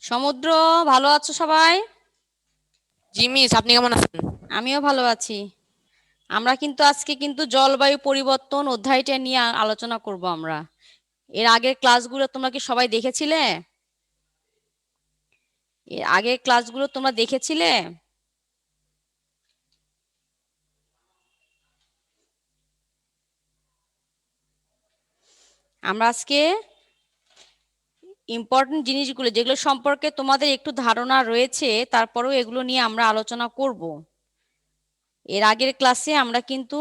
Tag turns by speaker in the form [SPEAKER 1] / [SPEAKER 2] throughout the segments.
[SPEAKER 1] সমুদ্র, ভালো আছো সবাই?
[SPEAKER 2] জি মিস, আপনি কেমন আছেন?
[SPEAKER 1] আমিও ভালো আছি। আমরা কিন্তু আজকে জলবায়ু পরিবর্তন অধ্যায়টা নিয়ে আলোচনা করব আমরা। এর আগের ক্লাসগুলো তোমরা কি সবাই দেখেছিলে? এর আগের ক্লাসগুলো তোমরা দেখেছিলে? আমরা আজকে ইম্পর্টেন্ট জিনিসগুলো যেগুলো সম্পর্কে তোমাদের একটু ধারণা রয়েছে, তারপরেও এগুলো নিয়ে আমরা আলোচনা করব। এর আগের ক্লাসে আমরা কিন্তু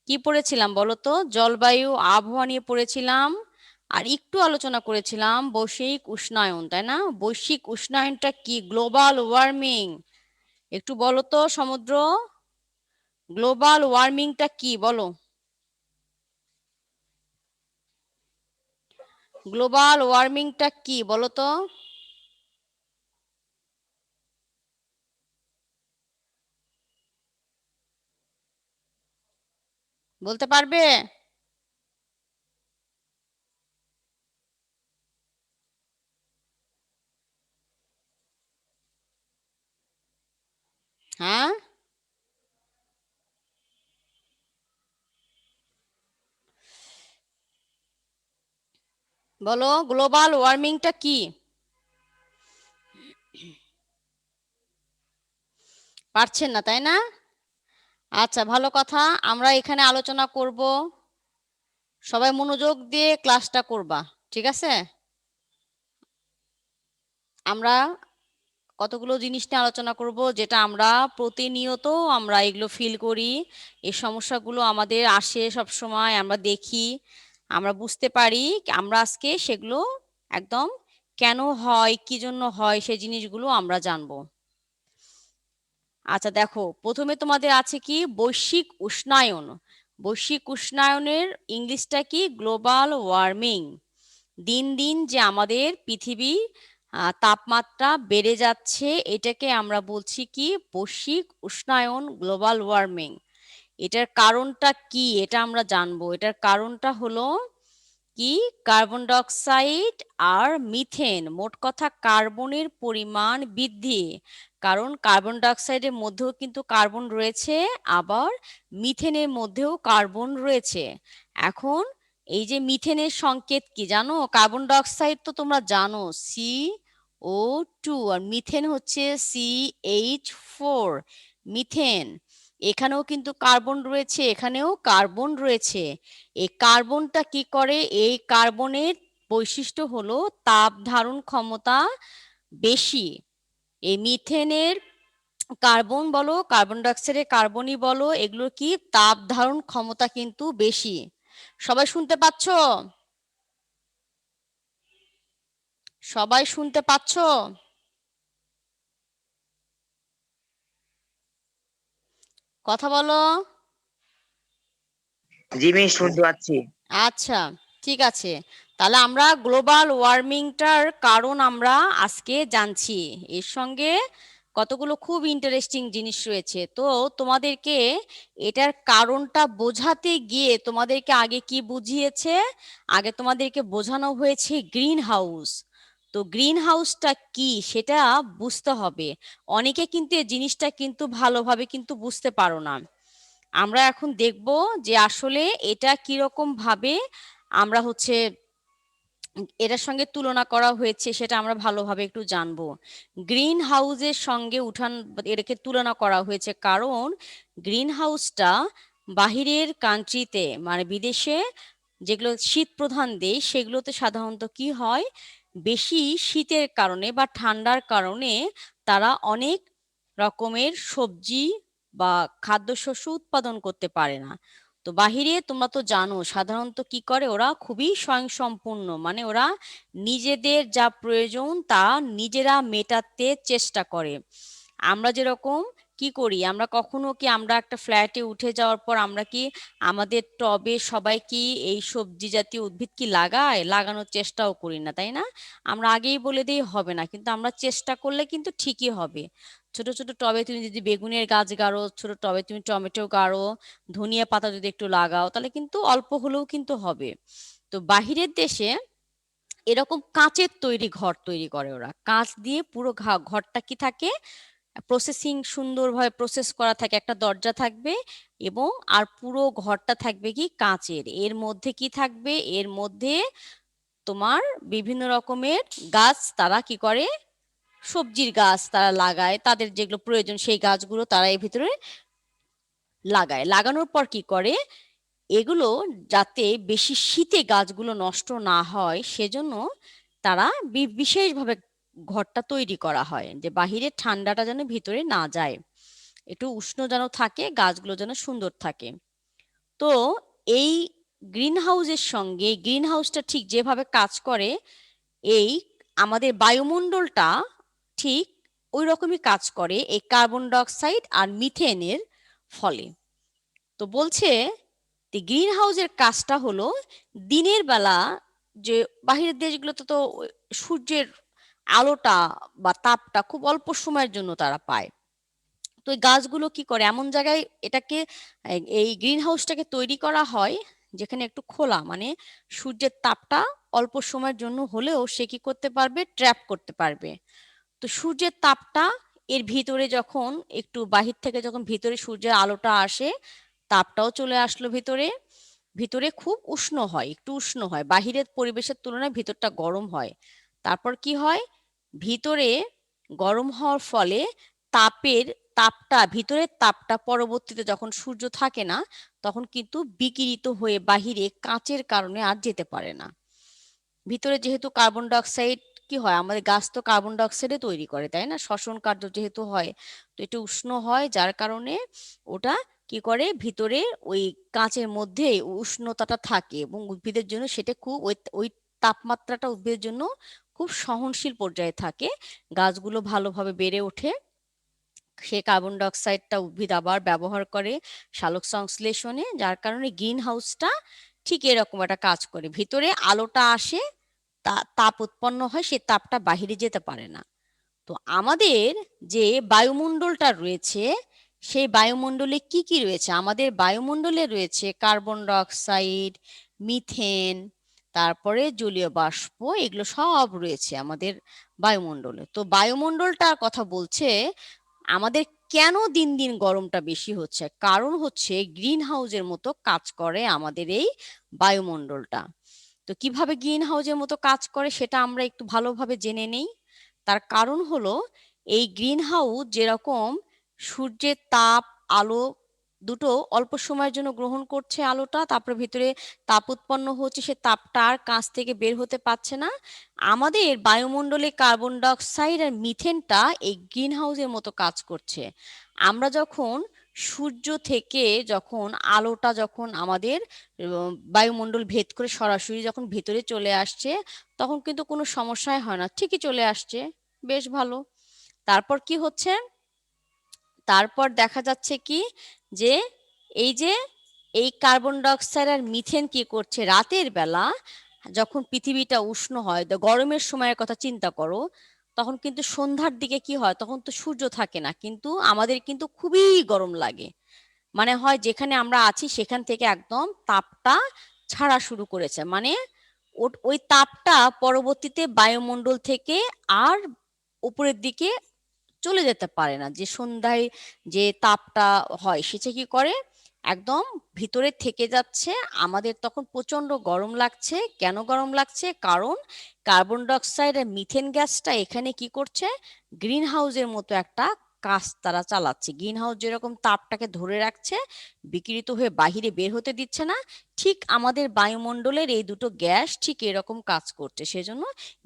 [SPEAKER 1] কি পড়েছিলাম বলো তো? জলবায়ু আবহাওয়া নিয়ে পড়েছিলাম। আর একটু আলোচনা করেছিলাম বৈশ্বিক উষ্ণায়ন, তাই না? বৈশ্বিক উষ্ণায়নটা কি? Global warming. একটু বলো তো সমুদ্র, গ্লোবাল ওয়ার্মিংটা কি বলো? গ্লোবাল ওয়ার্মিংটা কি বলো তো? বলতে পারবে? হ্যাঁ, বলো গ্লোবাল ওয়ার্মিংটা কি? পারছেন না, তাই না? আচ্ছা, ভালো কথা। আমরা এখানে আলোচনা করব, সবাই মনোযোগ দিয়ে ক্লাসটা করবা, ঠিক আছে? আমরা কতগুলো জিনিস নিয়ে আলোচনা করব যেটা আমরা প্রতিনিয়ত আমরা এগুলো ফিল করি। এই সমস্যাগুলো আমাদের আসে সব সময়, আমরা দেখি, আমরা বুঝতে পারি। আমরা আজকে সেগুলো একদম কেন হয়, কি জন্য হয়, সেই জিনিসগুলো আমরা জানবো। আচ্ছা দেখো, প্রথমে তোমাদের আছে কি বৈশ্বিক উষ্ণায়ন। বৈশ্বিক উষ্ণায়নের ইংলিশটা কি? Global warming. দিন দিন যে আমাদের পৃথিবী তাপমাত্রা বেড়ে যাচ্ছে, এটাকে আমরা বলছি কি বৈশ্বিক উষ্ণায়ন, গ্লোবাল ওয়ার্মিং। এটার কারণটা কি এটা আমরা জানবো। এটার কারণটা হলো কি কার্বন ডাইঅক্সাইড আর মিথেন, মোট কথা কার্বনের পরিমাণ বৃদ্ধি। কারণ কার্বন ডাইঅক্সাইডের মধ্যেও কিন্তু কার্বন রয়েছে, আবার মিথেনের মধ্যেও কার্বন রয়েছে। এখন এই যে মিথেনের সংকেত কি জানো? কার্বন ডাইঅক্সাইড তো তোমরা জানো CO2, আর মিথেন হচ্ছে CH4। মিথেন, এখানেও কিন্তু কার্বন রয়েছে, এখানেও কার্বন রয়েছে। এই কার্বনটা কি করে? এই কার্বনের বৈশিষ্ট্য হলো তাপ ধারণ ক্ষমতা বেশি। এই মিথেনের কার্বন বলো, কার্বন ডাইঅক্সাইডের কার্বনই বলো, এগুলো কি তাপ ধারণ ক্ষমতা কিন্তু বেশি। সবাই শুনতে পাচ্ছো? সবাই শুনতে পাচ্ছো? কথা বলো।
[SPEAKER 2] জি মিস, শুনতে পাচ্ছি।
[SPEAKER 1] আচ্ছা, ঠিক আছে। তাহলে আমরা গ্লোবাল ওয়ার্মিংটার কারণ আমরা আজকে জানছি। এর সঙ্গে কতগুলো খুব ইন্টারেস্টিং জিনিস রয়েছে। তো তোমাদেরকে এটার কারণটা বোঝাতে গিয়ে তোমাদেরকে আগে কি বুঝিয়েছে? আগে তোমাদেরকে বোঝানো হয়েছে গ্রিন হাউস। তো গ্রিন হাউসটা কি সেটা বুঝতে হবে। অনেকে কিন্তু এই জিনিসটা কিন্তু ভালোভাবে কিন্তু বুঝতে পারো না। আমরা এখন দেখব যে আসলে এটা কিরকম ভাবে আমরা এটার সঙ্গে তুলনা করা হয়েছে, সেটা আমরা ভালোভাবে একটু জানবো। গ্রিন হাউসের সঙ্গে এটাকে তুলনা করা হয়েছে কারণ গ্রিন হাউসটা বাহিরের কান্ট্রিতে, মানে বিদেশে যেগুলো শীত প্রধান দেশ, সেগুলোতে সাধারণত কি হয়, বেশি শীতের কারণে বা ঠান্ডার কারণে তারা অনেক রকমের সবজি বা খাদ্যশস্য উৎপাদন করতে পারে না। তো বাহিরে তোমরা তো জানো সাধারণত কি করে, ওরা খুবই স্বয়ংসম্পূর্ণ, মানে ওরা নিজেদের যা প্রয়োজন তা নিজেরা মেটাতে চেষ্টা করে। আমরা যেরকম কি করি, আমরা কখনো কি আমরা একটা ফ্ল্যাটে উঠে যাওয়ার পর আমরা কি আমাদের টবে সবাই কি এই সবজি জাতীয় উদ্ভিদ কি লাগায়? লাগানোর চেষ্টাও করি না, তাই না? আমরা আগেই বলে দিই হবে না, কিন্তু আমরা চেষ্টা করলে কিন্তু ঠিকই হবে। ছোট ছোট টবে তুমি যদি বেগুনের গাছ গাড়ো, ছোট টবে তুমি টমেটো গাড়ো, ধনিয়া পাতা যদি একটু লাগাও, তাহলে কিন্তু অল্প হলেও কিন্তু হবে। তো বাহিরের দেশে এরকম কাঁচের তৈরি ঘর তৈরি করে ওরা, কাঁচ দিয়ে পুরো ঘরটা কি থাকে, প্রসেসিং সুন্দরভাবে প্রসেস করা থাকে, একটা দরজা থাকবে এবং আর পুরো ঘরটা থাকবে কি কাঁচের। এর মধ্যে কি থাকবে, এর মধ্যে তোমার বিভিন্ন রকমের গাছ তারা কি করে, সবজির গাছ তারা লাগায়, তাদের যেগুলো প্রয়োজন সেই গাছগুলো তারা এর ভিতরে লাগায়। লাগানোর পর কি করে, এগুলো যাতে বেশি শীতে গাছগুলো নষ্ট না হয় সেজন্য তারা বিশেষভাবে ঘরটা তৈরি করা হয়, যে বাহিরের ঠান্ডাটা যেন ভিতরে না যায়, একটু উষ্ণ যেন থাকে, গাছগুলো যেন সুন্দর থাকে। তো এই গ্রিন হাউসের সঙ্গে, গ্রিন হাউসটা ঠিক যেভাবে কাজ করে, এই আমাদের বায়ুমণ্ডলটা ঠিক ওই রকমই কাজ করে এই কার্বন ডাইঅক্সাইড আর মিথেনের ফলে। তো বলছে গ্রিন হাউসের কাজটা হলো দিনের বেলা, যে বাহিরের দেশগুলোতে তো সূর্যের আলোটা বা তাপটা খুব অল্প সময়ের জন্য তারা পায়। তো এই গাছগুলো কি করে এমন জায়গায় এটাকে, এই গ্রিন হাউসটাকে তৈরি করা হয় যেখানে একটু খোলা, মানে সূর্যের তাপটা অল্প সময়ের জন্য হলেও সে কি করতে পারবে, ট্র্যাপ করতে পারবে। তো সূর্যের তাপটা এর ভিতরে যখন একটু বাহির থেকে যখন ভিতরে সূর্যের আলোটা আসে, তাপটাও চলে আসলো ভিতরে, ভিতরে খুব উষ্ণ হয়, একটু উষ্ণ হয়, বাহিরের পরিবেশের তুলনায় ভিতরটা গরম হয়। তারপর কি হয়, ভিতরে গরম হওয়ার ফলে তাপের তাপটা, ভিতরের তাপটা পরবর্তীতে যখন সূর্য থাকে না তখন কিন্তু বিকিরিত হয়ে বাহিরে কাঁচের কারণে আর যেতে পারে না। ভিতরে যেহেতু কার্বন ডাইঅক্সাইড কি হয়, আমাদের গাছ তো কার্বন ডাইঅক্সাইডে তৈরি করে, তাই না, শ্বসন কার্য যেহেতু হয়, তো একটু উষ্ণ হয় যার কারণে ওটা কি করে ভিতরে ওই কাঁচের মধ্যে উষ্ণতাটা থাকে এবং উদ্ভিদের জন্য সেটা খুব ওই ওই তাপমাত্রাটা উদ্ভিদের জন্য খুব সহনশীল পর্যায়ে থাকে, গাছগুলো ভালোভাবে বেড়ে ওঠে। সে কার্বন ডাইঅক্সাইডটা উদ্ভিদ আবার ব্যবহার করে সালোক সংশ্লেষণে, যার কারণে গ্রিন হাউসটা ঠিক এরকম একটা কাজ করে, ভিতরে আলোটা আসে, তাপ উৎপন্ন হয়, সেই তাপটা বাহিরে যেতে পারে না। তো আমাদের যে বায়ুমণ্ডলটা রয়েছে, সেই বায়ুমণ্ডলে কি কি রয়েছে, আমাদের বায়ুমণ্ডলে রয়েছে কার্বন ডাইঅক্সাইড, মিথেন, তারপরে জলীয় বাষ্প, এগুলো সব রয়েছে আমাদের বায়ুমণ্ডলে। তো বায়ুমণ্ডলটার কথা বলছে আমাদের কেন দিন দিন গরমটা বেশি হচ্ছে, কারণ হচ্ছে গ্রিন হাউসের মতো কাজ করে আমাদের এই বায়ুমণ্ডলটা। তো কিভাবে গ্রিন হাউসের মতো কাজ করে সেটা আমরা একটু ভালোভাবে জেনে নেই। তার কারণ হলো এই গ্রিন হাউস যেরকম সূর্যের তাপ, আলো দুটো অল্প সময়ের জন্য গ্রহণ করছে আলোটা, তারপরে ভিতরে তাপ উৎপন্ন হচ্ছে, সে তাপটা আর কাছ থেকে বের হতে পারছে না, আমাদের বায়ুমণ্ডলে কার্বন ডাইঅক্সাইড আর মিথেনটা এই গ্রিন হাউসের মতো কাজ করছে। আমরা যখন সূর্য থেকে যখন আলোটা যখন আমাদের বায়ুমণ্ডল ভেদ করে সরাসরি যখন ভেতরে চলে আসছে, তখন কিন্তু কোনো সমস্যাই হয় না, ঠিকই চলে আসছে, বেশ ভালো। তারপর কি হচ্ছে, তারপর দেখা যাচ্ছে কি, যে এই যে এই কার্বন ডাইঅক্সাইড আর মিথেন কি করছে রাতের বেলা, যখন পৃথিবীটা উষ্ণ হয়, গরমের সময়ের কথা চিন্তা করো, তখন কিন্তু সন্ধ্যার দিকে কি হয়, তখন তো সূর্য থাকে না, কিন্তু আমাদের কিন্তু খুবই গরম লাগে, মানে হয় যেখানে আমরা আছি সেখান থেকে একদম তাপটা ছাড়া শুরু করেছে, মানে ওই তাপটা পরবর্তীতে বায়ুমণ্ডল থেকে আর উপরের দিকে চলে যেতে পারে না, যে সন্ধ্যায় যে তাপটা হয় সেটা কি করে একদম ভিতরে থেকে যাচ্ছে। আমাদের তখন প্রচন্ড গরম লাগছে, কেন গরম লাগছে, কারণ কার্বন ডাইঅক্সাইড আর মিথেন গ্যাসটা এখানে কি করছে, গ্রিন হাউসের মতো একটা কাজ তারা চালাচ্ছে। গ্রিন হাউস যেরকম তাপটাকে ধরে রাখছে, বিকিরিত হয়ে বাহিরে বের হতে দিচ্ছে না, ঠিক আমাদের বায়ুমণ্ডলের এই দুটো গ্যাস ঠিক এরকম কাজ করছে, সেজন্য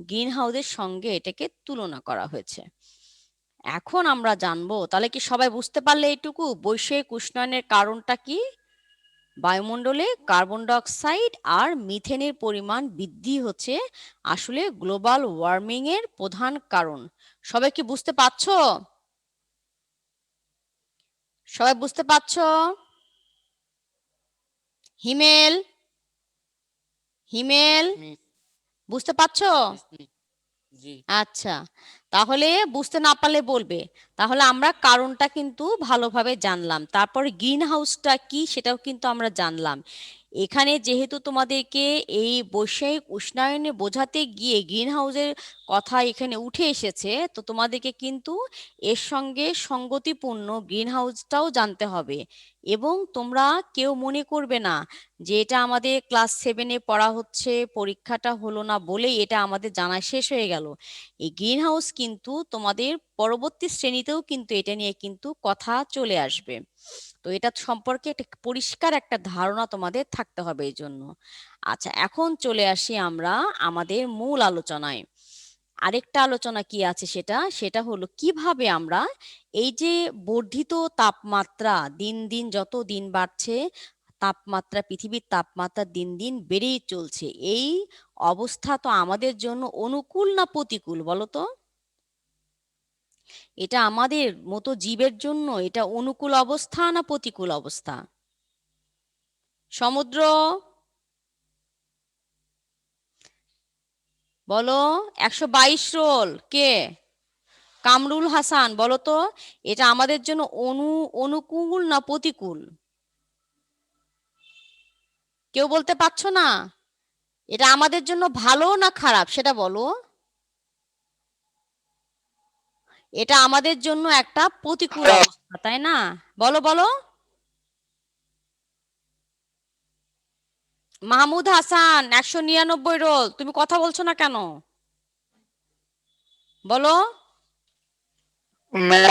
[SPEAKER 1] গ্রিন হাউসের সঙ্গে এটাকে তুলনা করা হয়েছে। এখন আমরা জানবো, তাহলে কি সবাই বুঝতে পারলে এইটুকু বৈশ্বিক উষ্ণায়নের কারণটা কি, বায়ুমণ্ডলে কার্বন ডাইঅক্সাইড আর মিথেনের পরিমাণ বৃদ্ধি হচ্ছে আসলে গ্লোবাল ওয়ার্মিং এর প্রধান কারণ। সবাই কি বুঝতে পারছো, সবাই বুঝতে পারছো? হিমেল, হিমেল, বুঝতে পারছো? আচ্ছা, তাহলে বুঝতে না পারলে বলবে। তাহলে আমরা কারণটা কিন্তু ভালোভাবে জানলাম, তারপরে গ্রিন হাউসটা কি সেটাও কিন্তু আমরা জানলাম। এখানে যেহেতু তোমাদেরকে এই বৈশ্বিক উষ্ণায়নে বোঝাতে গিয়ে গ্রিন হাউসের কথা এখানে উঠে এসেছে, তো তোমাদেরকে কিন্তু এর সঙ্গে সঙ্গতিপূর্ণ গ্রিন হাউসটাও জানতে হবে। এবং তোমরা কেউ মনে করবে না যে এটা আমাদের ক্লাস 7-এ পড়া হচ্ছে, পরীক্ষাটা হলো না বলেই এটা আমাদের জানা শেষ হয়ে গেল। এই গ্রিন হাউস কিন্তু তোমাদের পরবর্তী শ্রেণীতেও কিন্তু এটা নিয়ে কিন্তু কথা চলে আসবে। তো এটা সম্পর্কে একটা পরিষ্কার একটা ধারণা তোমাদের থাকতে হবে এই জন্য। আচ্ছা, এখন চলে আসি আমরা আমাদের মূল আলোচনায়। আরেকটা আলোচনা কি আছে, সেটা সেটা হলো কিভাবে আমরা এই যে বর্ধিত তাপমাত্রা, দিন দিন যত দিন বাড়ছে তাপমাত্রা, পৃথিবীর তাপমাত্রা দিন দিন বেড়েই চলছে, এই অবস্থা তো আমাদের জন্য অনুকূল না প্রতিকূল বলো তো? এটা আমাদের মতো জীবের জন্য এটা অনুকূল অবস্থা না প্রতিকূল অবস্থা? সমুদ্র, বলো। 122 রোল কে? কামরুল হাসান, বলো তো এটা আমাদের জন্য অনুকূল না প্রতিকূল? কেউ বলতে পারছো না? এটা আমাদের জন্য ভালো না খারাপ সেটা বলো। এটা আমাদের জন্য একটা প্রতিকূল অবস্থা, তাই না? বলো বলো। মাহমুদ হাসান, 199 রোল, তুমি কথা বলছো না কেন? বলো।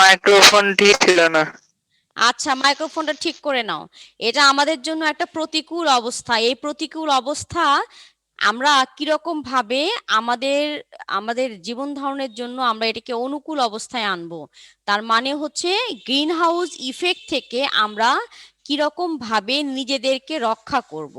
[SPEAKER 2] মাইক্রোফোন ঠিক ছিল না।
[SPEAKER 1] আচ্ছা, মাইক্রোফোনটা ঠিক করে নাও। এটা আমাদের জন্য একটা প্রতিকূল অবস্থা। এই প্রতিকূল অবস্থা আমরা কিরকম ভাবে আমাদের আমাদের জীবন ধারণের জন্য আমরা এটাকে অনুকূল অবস্থায় আনবো, তার মানে হচ্ছে গ্রিন হাউস ইফেক্ট থেকে আমরা কিরকম ভাবে নিজেদেরকে রক্ষা করব।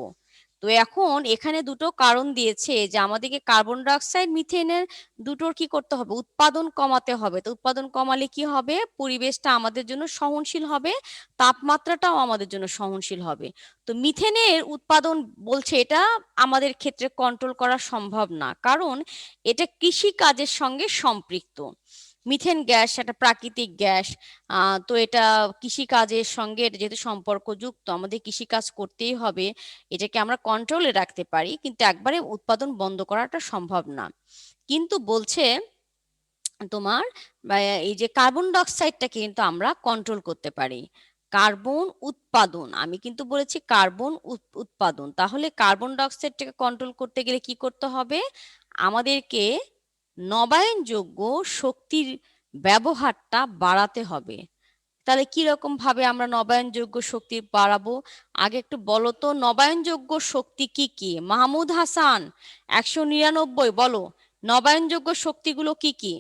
[SPEAKER 1] তো এখন এখানে দুটো কারণ দিয়েছে যে আমাদেরকে কার্বন ডাইঅক্সাইড মিথেনের দুটোর কি করতে হবে, উৎপাদন কমাতে হবে। তো উৎপাদন কমালে কি হবে, পরিবেশটা আমাদের জন্য সহনশীল হবে, তাপমাত্রাটাও আমাদের জন্য সহনশীল হবে। তো মিথেনের উৎপাদন বলছে এটা আমাদের ক্ষেত্রে কন্ট্রোল করা সম্ভব না, কারণ এটা কৃষি কাজের সঙ্গে সম্পৃক্ত। মিথেন গ্যাস একটা প্রাকৃতিক গ্যাস। তো এটা কৃষিকাজের সঙ্গে এটা যেহেতু সম্পর্কযুক্ত, আমাদের কৃষিকাজ করতেই হবে। এটাকে আমরা কন্ট্রোলে রাখতে পারি, কিন্তু একবারে উৎপাদন বন্ধ করাটা সম্ভব না। কিন্তু বলছে তোমার এই যে কার্বন ডাইঅক্সাইডটাকে কিন্তু আমরা কন্ট্রোল করতে পারি। কার্বন উৎপাদন, আমি কিন্তু বলেছি কার্বন উৎপাদন। তাহলে কার্বন ডাইঅক্সাইডটাকে কন্ট্রোল করতে গেলে কি করতে হবে, আমাদেরকে নবায়নযোগ্য শক্তির ব্যবহারটা বাড়াতে হবে। তাহলে কি রকম ভাবে আমরা নবায়নযোগ্য শক্তি বাড়াবো, আগে একটু বলো তো। নবায়নযোগ্য শক্তি কি কি? মাহমুদ হাসান, 199, বলো নবায়নযোগ্য শক্তিগুলো কি কি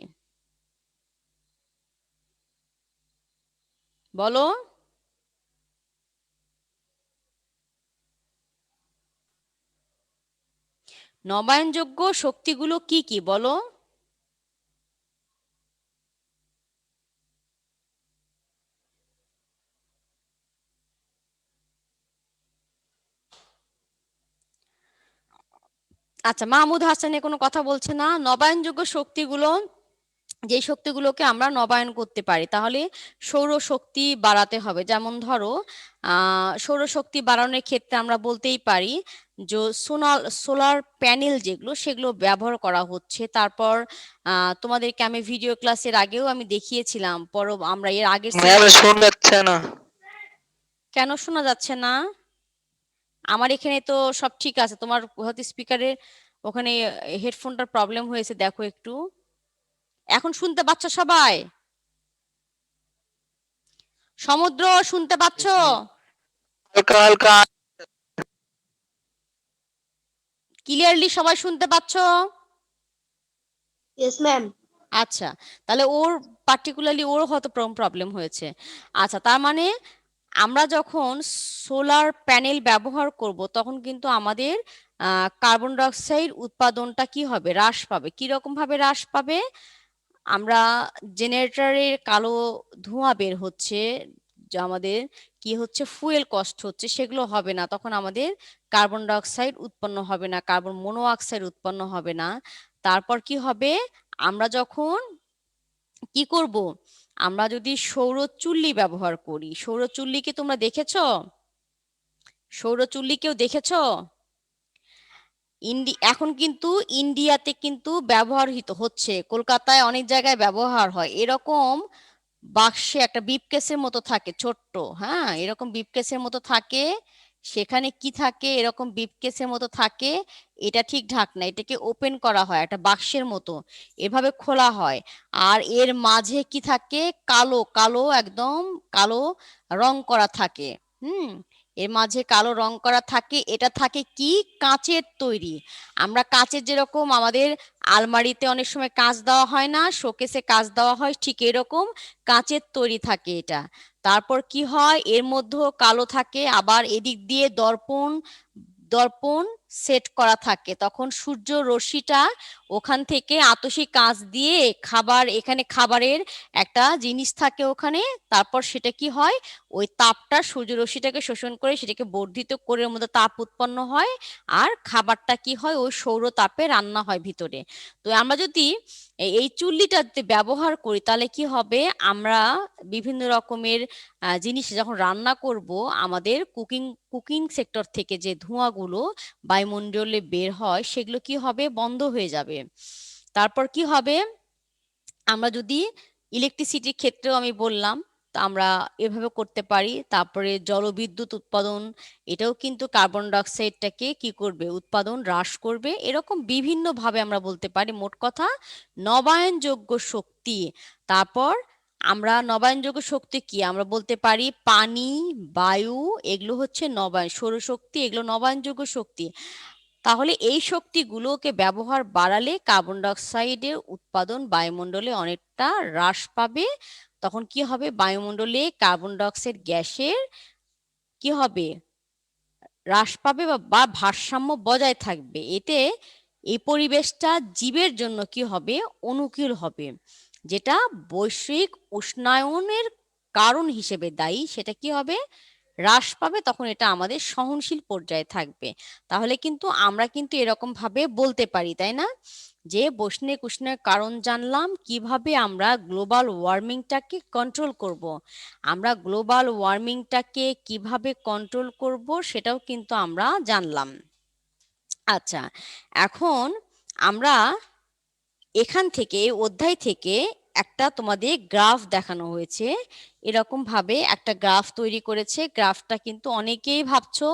[SPEAKER 1] বলো। নবায়নযোগ্য শক্তিগুলো কি কি বলো। আচ্ছা, মাহমুদ হাসানের কোনো কথা বলছে না। নবায়নযোগ্য শক্তিগুলো, যে শক্তিগুলোকে আমরা নবায়ন করতে পারি, তাহলে সৌরশক্তি বাড়াতে হবে। যেমন ধরো সৌরশক্তি বাড়ানোর ক্ষেত্রে আমরা বলতেই পারি যে সোলার প্যানেল যেগুলো সেগুলো ব্যবহার করা হচ্ছে। তারপর তোমাদেরকে আমি ভিডিও ক্লাসের আগেও আমি দেখিয়েছিলাম, আমরা এর আগের
[SPEAKER 2] শোনা যাচ্ছে না।
[SPEAKER 1] কেন শোনা যাচ্ছে না? আমার এখানে তো সব ঠিক আছে, তোমার হয়তো স্পিকারে ওখানে হেডফোনটার প্রবলেম হয়েছে, দেখো একটু। এখন শুনতে পাচ্ছ সবাই? সমুদ্র, শুনতে পাচ্ছ?
[SPEAKER 2] হালকা হালকা।
[SPEAKER 1] ক্লিয়ারলি সবাই শুনতে পাচ্ছ?
[SPEAKER 3] Yes ma'am.
[SPEAKER 1] আচ্ছা, তাহলে ওর পার্টিকুলারলি ওর হয়তো প্রবলেম হয়েছে। আচ্ছা, তার মানে আমরা যখন সোলার প্যানেল ব্যবহার করব তখন কিন্তু আমাদের কার্বন ডাইঅক্সাইড উৎপাদনটা কি হবে, হ্রাস পাবে। কি রকম ভাবে হ্রাস পাবে? আমরা জেনারেটরের কালো ধোঁয়া বের হচ্ছে, যা আমাদের কি হচ্ছে, ফুয়েল কস্ট হচ্ছে, সেগুলো হবে না। তখন আমাদের কার্বন ডাইঅক্সাইড উৎপন্ন হবে না, কার্বন মনোঅক্সাইড উৎপন্ন হবে না। তারপর কি হবে, আমরা যখন কি করব, আমরা যদি সৌর চুল্লি ব্যবহার করি, সৌর চুল্লি কি তোমরা দেখেছো? সৌরচুল্লি কেউ দেখেছো? এখন কিন্তু ইন্ডিয়াতে কিন্তু ব্যবহৃত হচ্ছে, কলকাতায় অনেক জায়গায় ব্যবহার হয়। এরকম বাক্সে একটা বিপকেসের মতো থাকে ছোট্ট, হ্যাঁ, এরকম বিপকেসের মতো থাকে। সেখানে কি থাকে, এরকম বিপকেসের মতো থাকে। এটা ঠিক ঢাকনা, এটাকে ওপেন করা হয় একটা বাক্সের মতো, এভাবে খোলা হয়। আর এর মাঝে কি থাকে, কালো কালো একদম কালো রং করা থাকে। হুম, এর মাঝে কালো রং করা থাকে। এটা থাকে কি, কাঁচের তৈরি। আমরা কাঁচের যেরকম আমাদের আলমারিতে অনেক সময় কাঁচ দেওয়া হয় না, শোকেসে কাঁচ দেওয়া হয়, ঠিক এরকম কাঁচের তৈরি থাকে এটা। তারপর কি হয়, এর মধ্যেও কালো থাকে, আবার এদিক দিয়ে দর্পণ দর্পণ সেট করা থাকে। তখন সূর্য রশ্মিটা ওখান থেকে আতসী কাঁচ দিয়ে এখানে খাবারের একটা জিনিস থাকে ওখানে। তারপর সেটা কি হয়, ওই তাপটা সূর্য রশ্মিটাকে শোষণ করে সেটাকে বর্ধিত করে ওর মধ্যে তাপ উৎপন্ন হয়। আর খাবারটা কি হয়, ওই সৌর তাপে রান্না হয় ভিতরে। তো আমরা যদি এই চুল্লিটাতে ব্যবহার করি তাহলে কি হবে, আমরা বিভিন্ন রকমের জিনিস যখন রান্না করব, আমাদের কুকিং কুকিং সেক্টর থেকে যে ধোঁয়াগুলো বায়ুমণ্ডলে বের হয় সেগুলো কি হবে, বন্ধ হয়ে যাবে। তারপর কি হবে, আমরা যদি ইলেকট্রিসিটির ক্ষেত্রেও আমি বললাম, তা আমরা এভাবে করতে পারি। তারপরে জলবিদ্যুৎ উৎপাদন, এটাও কিন্তু কার্বন ডাইঅক্সাইডটাকে কি করবে, উৎপাদন হ্রাস করবে। এরকম বিভিন্ন ভাবে আমরা বলতে পারি। মোট কথা নবায়নযোগ্য শক্তি। তারপর আমরা নবায়নযোগ্য শক্তি কি আমরা বলতে পারি, পানি, বায়ু, এগুলো হচ্ছে সৌরশক্তি, এগুলো নবায়নযোগ্য শক্তি। তাহলে এই শক্তিগুলোকে ব্যবহার বাড়ালে কার্বন ডাইঅক্সাইডের উৎপাদন বায়ুমণ্ডলে অনেকটা হ্রাস পাবে। তখন কি হবে, বায়ুমণ্ডলে কার্বন ডাইঅক্সাইড গ্যাসের কি হবে, হ্রাস পাবে বা ভারসাম্য বজায় থাকবে। এতে এই পরিবেশটা জীবের জন্য কি হবে, অনুকূল হবে। যেটা বৈশ্বিক উষ্ণায়নের কারণ হিসেবে দায়ী, সেটা কি হবে, হ্রাস পাবে। তখন এটা আমাদের সহনশীল পর্যায়ে থাকবে। তাহলে কিন্তু আমরা কিন্তু এরকম ভাবে বলতে পারি, তাই না, যে বৈশ্বিক উষ্ণায়নের কারণ জানলাম, কিভাবে আমরা গ্লোবাল ওয়ার্মিংটাকে কন্ট্রোল করব। আমরা গ্লোবাল ওয়ার্মিংটাকে কিভাবে কন্ট্রোল করব সেটাও কিন্তু আমরা জানলাম। আচ্ছা, এখন আমরা এখান থেকে অধ্যায় থেকে একটা তোমাদের গ্রাফ দেখানো হয়েছে। এরকম ভাবে একটা গ্রাফ তৈরি করেছে। গ্রাফটা কিন্তু অনেকেই ভাবছো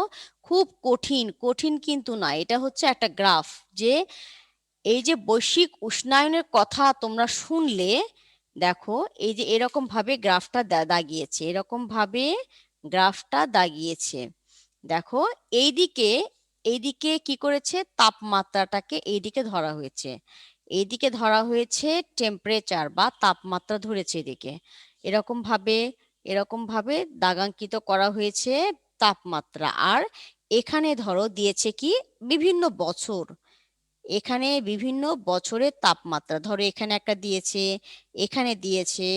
[SPEAKER 1] খুব কঠিন, কঠিন কিন্তু না। এটা হচ্ছে একটা গ্রাফ, যে এই যে বৈশ্বিক উষ্ণায়নের কথা তোমরা শুনলে, দেখো এই যে এরকম ভাবে গ্রাফটা দাগিয়েছে, এরকম ভাবে গ্রাফটা দাগিয়েছে। দেখো এইদিকে, এইদিকে কি করেছে, তাপমাত্রাটাকে এইদিকে ধরা হয়েছে, এইদিকে ধরা হয়েছে টেম্পারেচার বা তাপমাত্রা ধরেছে এদিকে। এরকম ভাবে, এরকম ভাবে দাগাঙ্কিত করা হয়েছে তাপমাত্রা। আর এখানে ধরো দিয়েছে কি, বিভিন্ন বছর, এখানে বিভিন্ন বছরের তাপমাত্রা ধরো এখানে একটা দিয়েছে, এখানে দিয়েছে।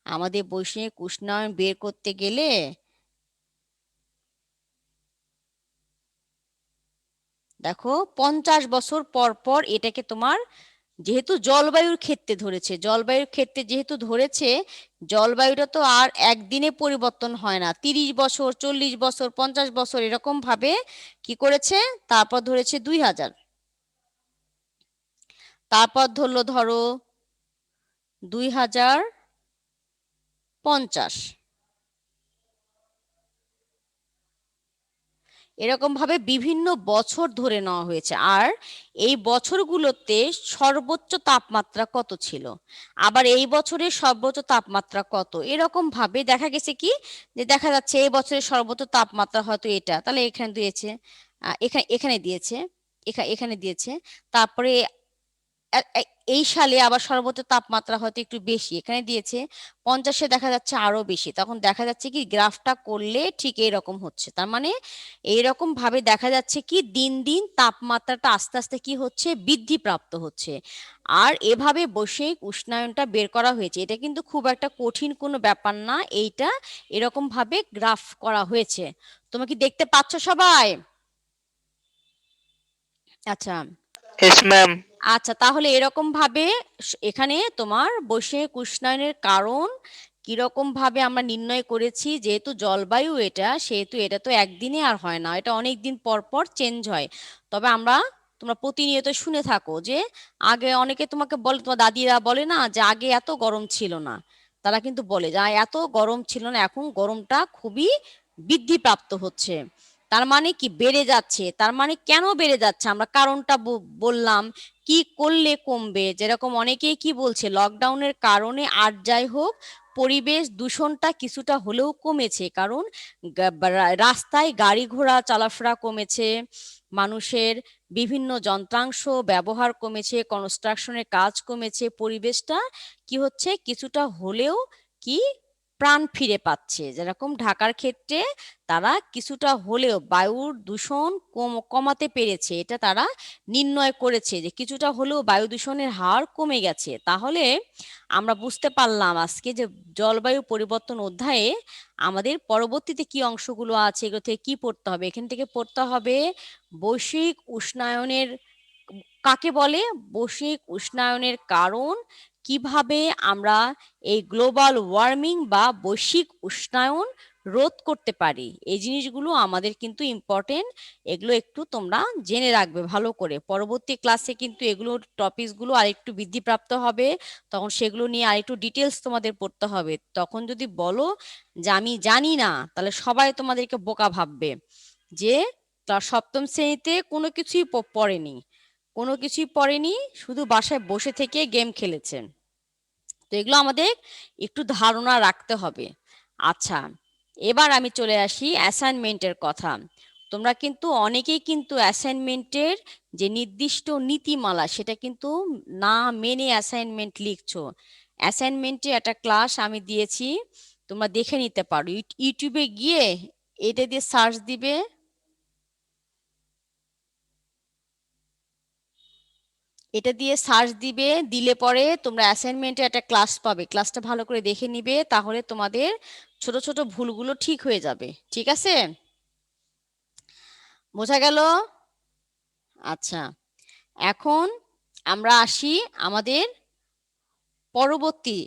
[SPEAKER 1] আমাদের বৈশ্বিক উষ্ণায়ন বের করতে গেলে দেখো 50 বছর পর পর এটাকে তোমার, যেহেতু জলবায়ুর ক্ষেত্রে ধরেছে, জলবায়ুর ক্ষেত্রে যেহেতু ধরেছে, জলবায়ুটা তো আর একদিনে পরিবর্তন হয় না। 30 বছর, 40 বছর, 50 বছর এরকম ভাবে কি করেছে, তারপর ধরেছে 2000, তারপর ধরলো ধরো 2050, এরকম ভাবে বিভিন্ন বছর ধরে নেওয়া হয়েছে। আর এই বছরগুলোতে সর্বোচ্চ তাপমাত্রা কত ছিল, আবার এই বছরের সর্বোচ্চ তাপমাত্রা কত, এরকম ভাবে দেখা গেছে কি, যে দেখা যাচ্ছে এই বছরের সর্বোচ্চ তাপমাত্রা হয়তো এটা, তাহলে এখানে দিয়েছে, এখানে এখানে দিয়েছে, এখানে দিয়েছে। তারপরে এই সালে আবার সর্বোচ্চ তাপমাত্রা হয়তো একটু বেশি, এখানে দিয়েছে। 50-এ দেখা যাচ্ছে আরো বেশি। তখন দেখা যাচ্ছে কি, গ্রাফটা করলে ঠিক এরকম হচ্ছে। তার মানে এইরকম ভাবে দেখা যাচ্ছে কি, দিন দিন তাপমাত্রাটা আস্তে আস্তে কি হচ্ছে, বৃদ্ধি প্রাপ্ত হচ্ছে। আর এভাবে বৈশ্বিক উষ্ণায়নটা বের করা হয়েছে। এটা কিন্তু খুব একটা কঠিন কোনো ব্যাপার না, এইটা এরকম ভাবে গ্রাফ করা হয়েছে। তোমরা কি দেখতে পাচ্ছ সবাই? আচ্ছা,
[SPEAKER 2] Yes, ma'am.
[SPEAKER 1] আচ্ছা, তাহলে এরকম ভাবে এখানে তোমার বৈশ্বিক উষ্ণায়নের কারণ কিরকম ভাবে আমরা নির্ণয় করেছি, যেহেতু জলবায়ু এটা, সেহেতু এটা তো একদিনে আর হয় না, এটা অনেক দিন পর পর চেঞ্জ হয়। তবে তোমরা প্রতিনিয়ত শুনে থাকো যে আগে অনেকে তোমাকে বলে, তোমার দাদিরা বলে না যে আগে এত গরম ছিল না। তারা কিন্তু বলে যে এত গরম ছিল না, এখন গরমটা খুবই বৃদ্ধিপ্রাপ্ত হচ্ছে। তার মানে কি বেড়ে যাচ্ছে, তার মানে কেন বেড়ে যাচ্ছে আমরা কারণটা বললাম। কি করলে কমবে, যেরকম অনেকেই কি বলছে লকডাউনের কারণে আর যাই হোক পরিবেশ দূষণটা কিছুটা হলেও কমেছে, কারণ রাস্তায় গাড়ি ঘোড়া চলাফেরা কমেছে, মানুষের বিভিন্ন যন্ত্রাংশ ব্যবহার কমেছে, কনস্ট্রাকশনের কাজ কমেছে, পরিবেশটা কি হচ্ছে কিছুটা হলেও কি প্রাণ ফিরে পাচ্ছে। যেরকম ঢাকার ক্ষেত্রে তারা কিছুটা হলেও বায়ুর দূষণ কমাতে পেরেছে, এটা তারা নির্ণয় করেছে যে কিছুটা হলেও বায়ু দূষণের হার কমে গেছে। তাহলে আমরা বুঝতে পারলাম আজকে যে জলবায়ু পরিবর্তন অধ্যায়ে আমাদের পরবর্তীতে কি অংশগুলো আছে, এগুলো থেকে কি পড়তে হবে। এখান থেকে পড়তে হবে বৈশ্বিক উষ্ণায়নের কাকে বলে, বৈশ্বিক উষ্ণায়নের কারণ, কিভাবে আমরা এই গ্লোবাল ওয়ার্মিং বা বৈশ্বিক উষ্ণায়ন রোধ করতে পারি। এই জিনিসগুলো আমাদের কিন্তু ইম্পর্টেন্ট, এগুলো একটু তোমরা জেনে রাখবে ভালো করে। পরবর্তী ক্লাসে কিন্তু এগুলো টপিকসগুলো আরেকটু বৃদ্ধিপ্রাপ্ত হবে, তখন সেগুলো নিয়ে আরেকটু ডিটেলস তোমাদের পড়তে হবে। তখন যদি বলো যে আমি জানি না, তাহলে সবাই তোমাদেরকে বোকা ভাববে যে তার সপ্তম শ্রেণীতে কোনো কিছুই পড়েনি, কোনো কিছুই পড়েনি, শুধু বাসায় বসে থেকে গেম খেলেছেন। তো এগুলো আমাদের একটু ধারণা রাখতে হবে। আচ্ছা, এবার আমি চলে আসি অ্যাসাইনমেন্টের কথা। তোমরা কিন্তু অনেকেই কিন্তু অ্যাসাইনমেন্টের যে নির্দিষ্ট নীতিমালা সেটা কিন্তু না মেনে অ্যাসাইনমেন্ট লিখছো। অ্যাসাইনমেন্টে একটা ক্লাস আমি দিয়েছি, তোমরা দেখে নিতে পারো। ইউটিউবে গিয়ে এটা দিয়ে সার্চ দিবে, এটা দিয়ে সার্চ দিবে, দিলে পরে তোমরা অ্যাসাইনমেন্টে একটা ক্লাস পাবে। ক্লাসটা ভালো করে দেখে নিবে, তাহলে তোমাদের ছোট ছোট ভুলগুলো ঠিক হয়ে যাবে। ঠিক আছে, বোঝা গেল? আচ্ছা, এখন আমরা আসি আমাদের পরবর্তী।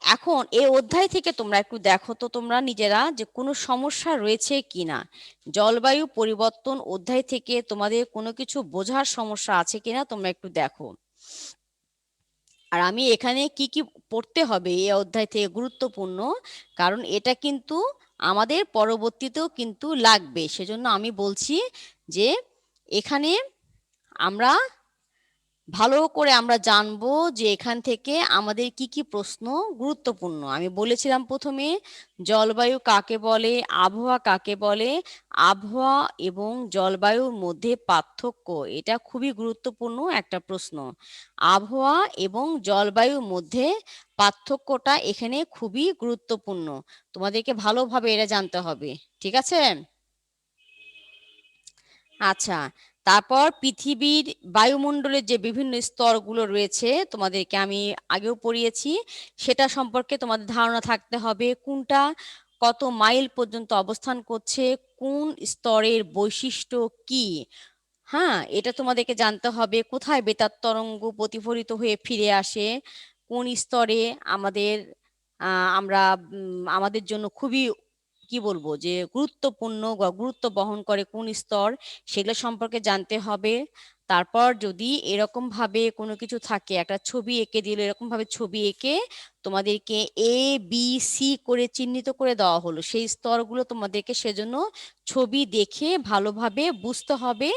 [SPEAKER 1] এখন এই অধ্যায় থেকে তোমরা একটু দেখো তো তোমরা নিজেরা যে কোনো সমস্যা রয়েছে কিনা। জলবায়ু পরিবর্তন অধ্যায় থেকে তোমাদের কোনো কিছু বোঝার সমস্যা আছে কিনা তোমরা একটু দেখো। আর আমি এখানে কি কি পড়তে হবে এই অধ্যায় থেকে গুরুত্বপূর্ণ, কারণ এটা কিন্তু আমাদের পরবর্তীতেও কিন্তু লাগবে। সেজন্য আমি বলছি যে এখানে আমরা ভালো করে আমরা জানবো যে এখান থেকে আমাদের কি কি প্রশ্ন গুরুত্বপূর্ণ। আমি বলেছিলাম প্রথমে জলবায়ু কাকে বলে, আবহাওয়া কাকে বলে, আবহাওয়া এবং জলবায়ুর মধ্যে পার্থক্য, এটা খুবই গুরুত্বপূর্ণ একটা প্রশ্ন। আবহাওয়া এবং জলবায়ুর মধ্যে পার্থক্যটা এখানে খুবই গুরুত্বপূর্ণ, তোমাদেরকে ভালোভাবে এটা জানতে হবে। ঠিক আছে, আচ্ছা। তারপর পৃথিবীর বায়ুমণ্ডলের যে বিভিন্ন স্তরগুলো রয়েছে তোমাদেরকে আমি আগেও পড়িয়েছি, সেটা সম্পর্কে তোমাদের ধারণা থাকতে হবে। কোনটা কত মাইল পর্যন্ত অবস্থান করছে, কোন স্তরের বৈশিষ্ট্য কি, হ্যাঁ এটা তোমাদেরকে জানতে হবে। কোথায় বেতার তরঙ্গ প্রতিফলিত হয়ে ফিরে আসে, কোন স্তরে আমাদের আমরা আমাদের জন্য খুবই কি বলবো যে গুরুত্বপূর্ণ বা গুরুত্ব বহন করে কোন স্তর, সেগুলো সম্পর্কে জানতে হবে। তারপর যদি এরকম ভাবে কোনো কিছু থাকে, একটা ছবি এঁকে দিল, এরকম ভাবে ছবি এঁকে তোমাদেরকে এ বি সি করে চিহ্নিত করে দেওয়া হলো, সেই স্তরগুলো তোমাদেরকে সেজন্য ছবি দেখে ভালোভাবে বুঝতে হবে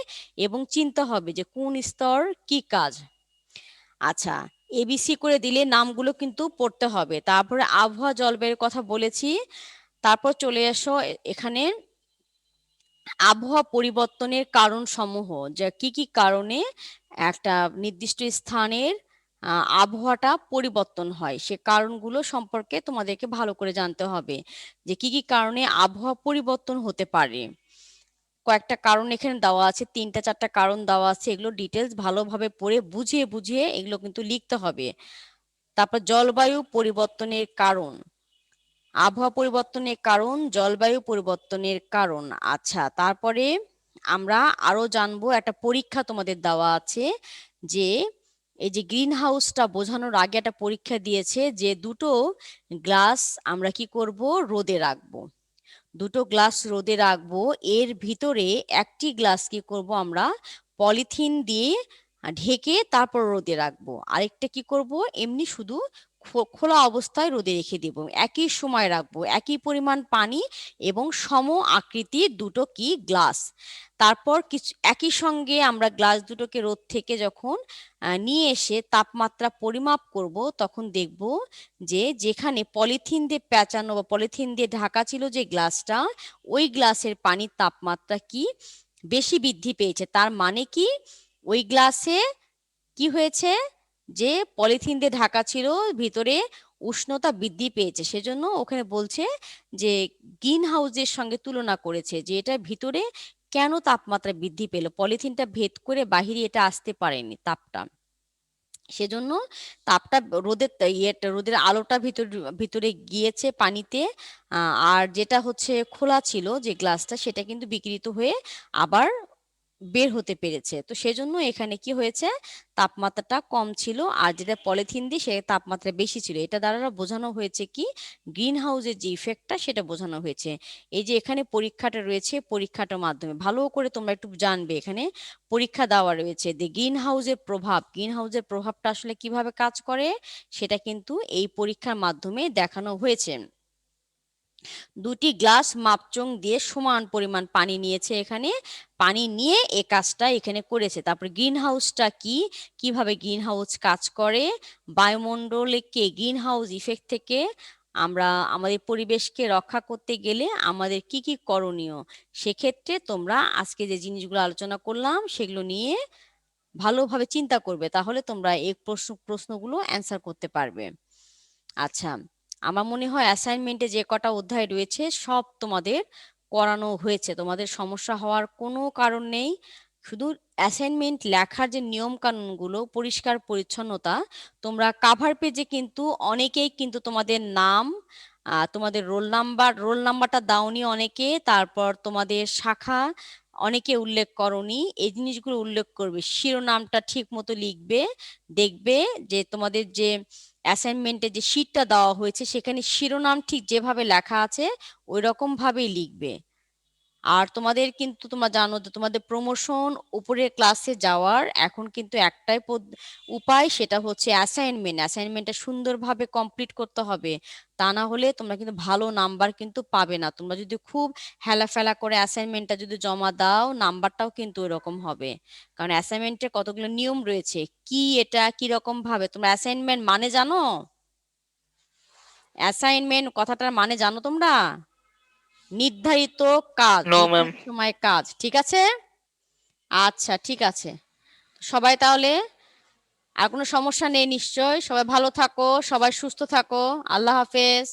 [SPEAKER 1] এবং চিনতে হবে যে কোন স্তর কি কাজ। আচ্ছা, এবিসি করে দিলে নামগুলো কিন্তু পড়তে হবে। তারপরে আবহাওয়া জলবায়ুর কথা বলেছি। তারপর চলে এসো এখানে আবহাওয়া পরিবর্তনের কারণ সমূহ, যে কি কি কারণে একটা নির্দিষ্ট স্থানের আবহাওয়াটা পরিবর্তন হয়, সে কারণগুলো সম্পর্কে তোমাদেরকে ভালো করে জানতে হবে যে কি কি কারণে আবহাওয়া পরিবর্তন হতে পারে। কয়েকটা কারণ এখানে দেওয়া আছে, 3-4টা কারণ দেওয়া আছে, এগুলো ডিটেলস ভালোভাবে পড়ে বুঝিয়ে বুঝিয়ে এগুলো কিন্তু লিখতে হবে। তারপর জলবায়ু পরিবর্তনের কারণ, আবহাওয়া পরিবর্তনের কারণ, জলবায়ু পরিবর্তনের কারণ। আচ্ছা, তারপরে আমরা আরো জানবো, একটা পরীক্ষা তোমাদের দেওয়া আছে যে এই যে গ্রিন হাউসটা বোঝানোর আগে একটা পরীক্ষা দিয়েছে যে দুটো গ্লাস আমরা কি করব, রোদে রাখবো। দুটো গ্লাস রোদে রাখবো, এর ভিতরে একটি গ্লাস কি করব আমরা, পলিথিন দিয়ে ঢেকে তারপর রোদে রাখবো, আরেকটা কি করব, এমনি শুধু খোলা অবস্থায় রোদে রেখে দেব। একই সময় রাখবো, একই পরিমাণ পানি এবং সম আকৃতির দুটো কি গ্লাস। তারপর কিছু একই সঙ্গে আমরা গ্লাস দুটোকে রোদ থেকে যখন নিয়ে এসে তাপমাত্রা পরিমাপ করব, তখন দেখব যে যেখানে পলিথিন দিয়ে পেঁচানো বা পলিথিন দিয়ে ঢাকা ছিল যে গ্লাসটা, ওই গ্লাসের পানির তাপমাত্রা কি বেশি বৃদ্ধি পেয়েছে। তার মানে কি, ওই গ্লাসে কি হয়েছে, যে পলিথিন দিয়ে ঢাকা ছিল ভিতরে উষ্ণতা বৃদ্ধি পেয়েছে। সেজন্য ওখানে বলছে যে গ্রিন হাউসের সঙ্গে তুলনা করেছে যে এটা ভিতরে কেন তাপমাত্রা বৃদ্ধি পেল, পলিথিনটা ভেদ করে বাহিরে এটা আসতে পারেনি তাপটা। সেজন্য তাপটা রোদের আলোটা ভিতরে গিয়েছে পানিতে, আর যেটা হচ্ছে খোলা ছিল যে গ্লাসটা, সেটা কিন্তু বিকৃত হয়ে আবার বের হতে পেরেছে। তো সেজন্য এখানে কি হয়েছে, তাপমাত্রাটা কম ছিল, আর যেটা পলিথিন দিয়ে সে তাপমাত্রা বেশি ছিল। এটা দ্বারা বোঝানো হয়েছে কি, গ্রিন হাউসের যে ইফেক্টটা সেটা বোঝানো হয়েছে। এই যে এখানে পরীক্ষাটা রয়েছে, পরীক্ষাটার মাধ্যমে ভালো করে তোমরা একটু জানবে, এখানে পরীক্ষা দেওয়া রয়েছে যে গ্রিন হাউসের প্রভাবটা আসলে কিভাবে কাজ করে, সেটা কিন্তু এই পরীক্ষার মাধ্যমে দেখানো হয়েছে। দুটি গ্লাস মাপচং দিয়ে সমান পরিমাণ পানি নিয়েছে, এখানে পানি নিয়ে এই কাজটা এখানে করেছে। তারপর গ্রিন হাউসটা কি, কিভাবে গ্রিন হাউস কাজ করে, বায়ুমণ্ডলকে গ্রিন হাউস ইফেক্ট থেকে আমরা আমাদের পরিবেশকে রক্ষা করতে গেলে আমাদের কি কি করণীয়, সেক্ষেত্রে তোমরা আজকে যে জিনিসগুলো আলোচনা করলাম সেগুলো নিয়ে ভালোভাবে চিন্তা করবে, তাহলে তোমরা এই প্রশ্নগুলো অ্যান্সার করতে পারবে। আচ্ছা, আমার মনে হয় অ্যাসাইনমেন্টে যে কটা অধ্যায় রয়েছে সব তোমাদের করানো হয়েছে, তোমাদের সমস্যা হওয়ার কোনো কারণ নেই। শুধু অ্যাসাইনমেন্ট লেখার যে নিয়ম কানুনগুলো, পরিষ্কার পরিচ্ছন্নতা, তোমরা কাভার পেজে কিন্তু অনেকেই কিন্তু তোমাদের নাম, তোমাদের রোল নাম্বারটা দাওনি অনেকে, তারপর তোমাদের শাখা অনেকে উল্লেখ করনি, এই জিনিসগুলো উল্লেখ করবে, শিরোনামটা ঠিক মতো লিখবে। দেখবে যে তোমাদের যে অ্যাসাইনমেন্টে যে শীটটা দেওয়া হয়েছে সেখানে শিরোনাম ঠিক যেভাবে লেখা আছে ওই রকম ভাবেই লিখবে। আর তোমাদের কিন্তু তোমরা জানো যে তোমাদের প্রমোশন উপরের ক্লাসে যাওয়ার এখন কিন্তু একটাই উপায়, সেটা হচ্ছে অ্যাসাইনমেন্টটা সুন্দরভাবে কমপ্লিট করতে হবে। তা না হলে তোমরা কিন্তু ভালো নাম্বার কিন্তু পাবে না। তোমরা যদি খুব হেলাফেলা করে অ্যাসাইনমেন্টটা যদি জমা দাও, নাম্বারটাও কিন্তু ওইরকম হবে। কারণ অ্যাসাইনমেন্টের কতগুলো নিয়ম রয়েছে। কি এটা কি রকম ভাবে, তোমরা অ্যাসাইনমেন্ট মানে জানো? অ্যাসাইনমেন্ট কথাটার মানে জানো তোমরা? নির্ধারিত কাজ,
[SPEAKER 2] নো ম্যাম।
[SPEAKER 1] নির্ধারিত সময় কাজ, ঠিক আছে? আচ্ছা ঠিক আছে, সবাই তাহলে আর কোনো সমস্যা নেই নিশ্চয়, সবাই ভালো থাকো, সবাই সুস্থ থাকো, আল্লাহ হাফেজ।